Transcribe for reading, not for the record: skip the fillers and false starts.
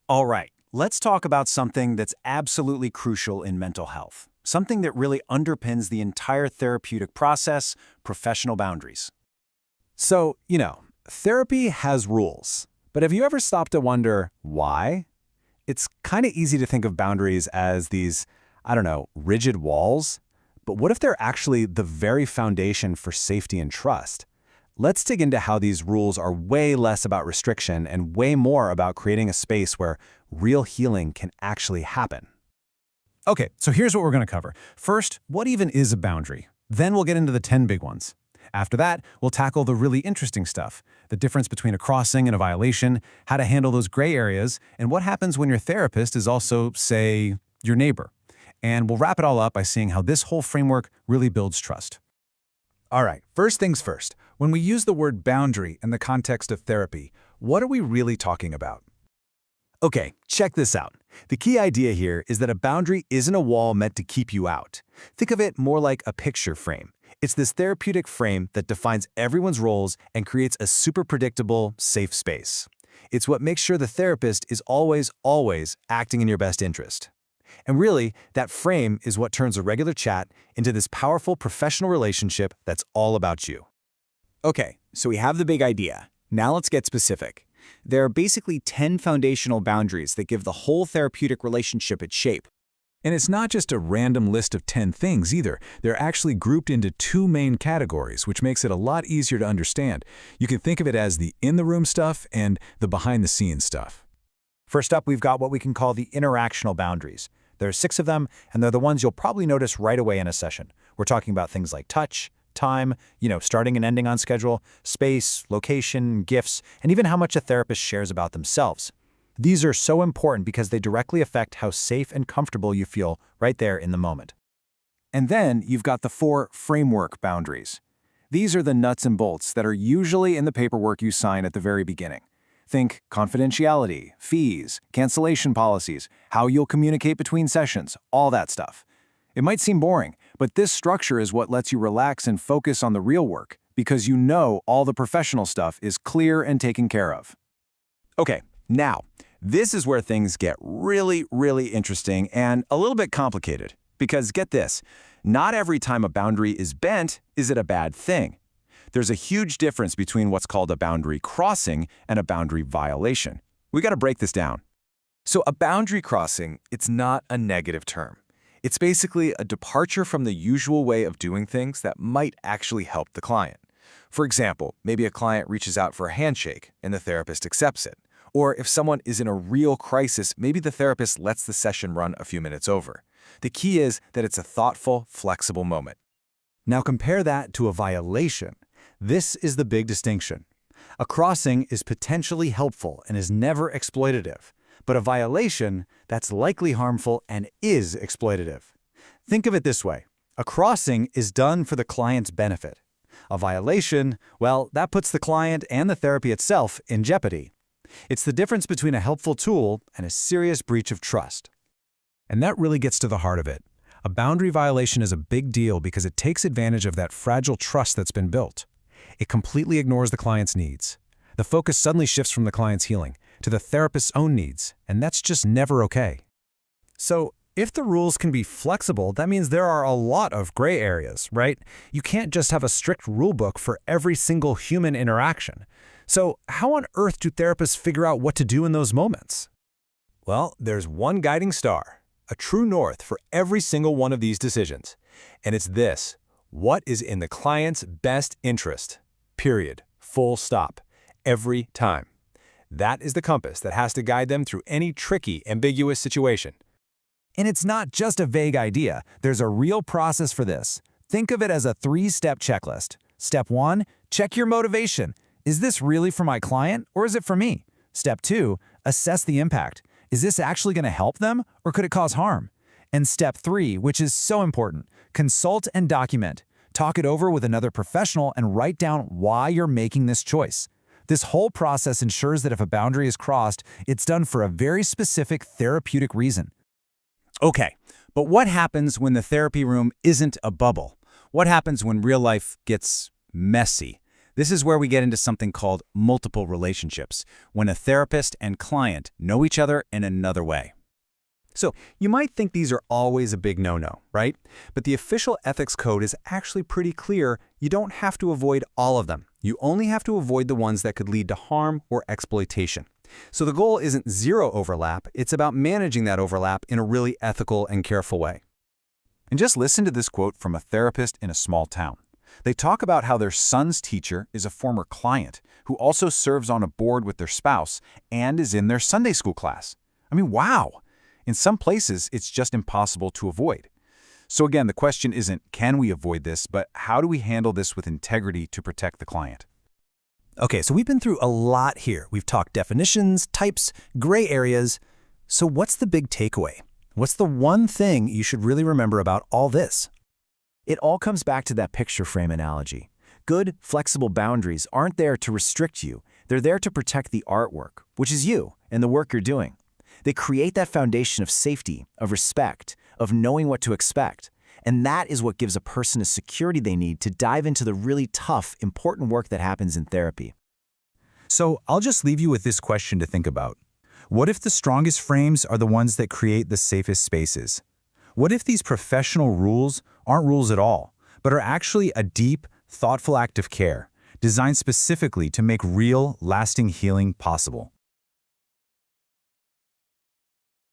All right, let's talk about something that's absolutely crucial in mental health. Something that really underpins the entire therapeutic process, professional boundaries. So, therapy has rules. But have you ever stopped to wonder why? It's kind of easy to think of boundaries as these, rigid walls. But what if they're actually the very foundation for safety and trust? Let's dig into how these rules are way less about restriction and way more about creating a space where real healing can actually happen. Okay, so here's what we're going to cover. First, what even is a boundary? Then we'll get into the 10 big ones. After that, we'll tackle the really interesting stuff, the difference between a crossing and a violation, how to handle those gray areas, and what happens when your therapist is also, say, your neighbor. And we'll wrap it all up by seeing how this whole framework really builds trust. All right, first things first. When we use the word boundary in the context of therapy, what are we really talking about? Okay, check this out. The key idea here is that a boundary isn't a wall meant to keep you out. Think of it more like a picture frame. It's this therapeutic frame that defines everyone's roles and creates a super predictable, safe space. It's what makes sure the therapist is always acting in your best interest. And really, that frame is what turns a regular chat into this powerful professional relationship that's all about you. Okay, so we have the big idea. Now let's get specific. There are basically 10 foundational boundaries that give the whole therapeutic relationship its shape. And it's not just a random list of 10 things either. They're actually grouped into two main categories, which makes it a lot easier to understand. You can think of it as the in-the-room stuff and the behind-the-scenes stuff. First up, we've got what we can call the interactional boundaries. There are 6 of them, and they're the ones you'll probably notice right away in a session. We're talking about things like touch, time, starting and ending on schedule, space, location, gifts, and even how much a therapist shares about themselves. These are so important because they directly affect how safe and comfortable you feel right there in the moment. And then you've got the 4 framework boundaries. These are the nuts and bolts that are usually in the paperwork you sign at the very beginning. Think confidentiality, fees, cancellation policies, how you'll communicate between sessions, all that stuff. It might seem boring, but this structure is what lets you relax and focus on the real work because you know all the professional stuff is clear and taken care of. Okay, now, this is where things get really, really interesting and a little bit complicated. Because get this, not every time a boundary is bent is it a bad thing. There's a huge difference between what's called a boundary crossing and a boundary violation. We got to break this down. So a boundary crossing, it's not a negative term. It's basically a departure from the usual way of doing things that might actually help the client. For example, maybe a client reaches out for a handshake and the therapist accepts it. Or if someone is in a real crisis, maybe the therapist lets the session run a few minutes over. The key is that it's a thoughtful, flexible moment. Now compare that to a violation. This is the big distinction. A crossing is potentially helpful and is never exploitative, but a violation, that's likely harmful and is exploitative. Think of it this way. A crossing is done for the client's benefit. A violation, well, that puts the client and the therapy itself in jeopardy. It's the difference between a helpful tool and a serious breach of trust. And that really gets to the heart of it. A boundary violation is a big deal because it takes advantage of that fragile trust that's been built. It completely ignores the client's needs. The focus suddenly shifts from the client's healing to the therapist's own needs, and that's just never okay. So, if the rules can be flexible, that means there are a lot of gray areas, right? You can't just have a strict rule book for every single human interaction. So, how on earth do therapists figure out what to do in those moments? Well, there's one guiding star, a true north for every single one of these decisions. And it's this: what is in the client's best interest? Period. Full stop. Every time. That is the compass that has to guide them through any tricky, ambiguous situation. And it's not just a vague idea. There's a real process for this. Think of it as a 3-step checklist. Step 1, check your motivation. Is this really for my client or is it for me? Step 2, assess the impact. Is this actually going to help them or could it cause harm? And step 3, which is so important, consult and document. Talk it over with another professional and write down why you're making this choice. This whole process ensures that if a boundary is crossed, it's done for a very specific therapeutic reason. Okay, but what happens when the therapy room isn't a bubble? What happens when real life gets messy? This is where we get into something called multiple relationships, when a therapist and client know each other in another way. So, you might think these are always a big no-no, right? But the official ethics code is actually pretty clear. You don't have to avoid all of them. You only have to avoid the ones that could lead to harm or exploitation. So the goal isn't zero overlap, it's about managing that overlap in a really ethical and careful way. And just listen to this quote from a therapist in a small town. They talk about how their son's teacher is a former client who also serves on a board with their spouse and is in their Sunday school class. I mean, wow! In some places, it's just impossible to avoid. So again, the question isn't, can we avoid this, but how do we handle this with integrity to protect the client? Okay, so we've been through a lot here. We've talked definitions, types, gray areas. So what's the big takeaway? What's the one thing you should really remember about all this? It all comes back to that picture frame analogy. Good, flexible boundaries aren't there to restrict you. They're there to protect the artwork, which is you and the work you're doing. They create that foundation of safety, of respect, of knowing what to expect. And that is what gives a person the security they need to dive into the really tough, important work that happens in therapy. So I'll just leave you with this question to think about. What if the strongest frames are the ones that create the safest spaces? What if these professional rules aren't rules at all, but are actually a deep, thoughtful act of care, designed specifically to make real, lasting healing possible?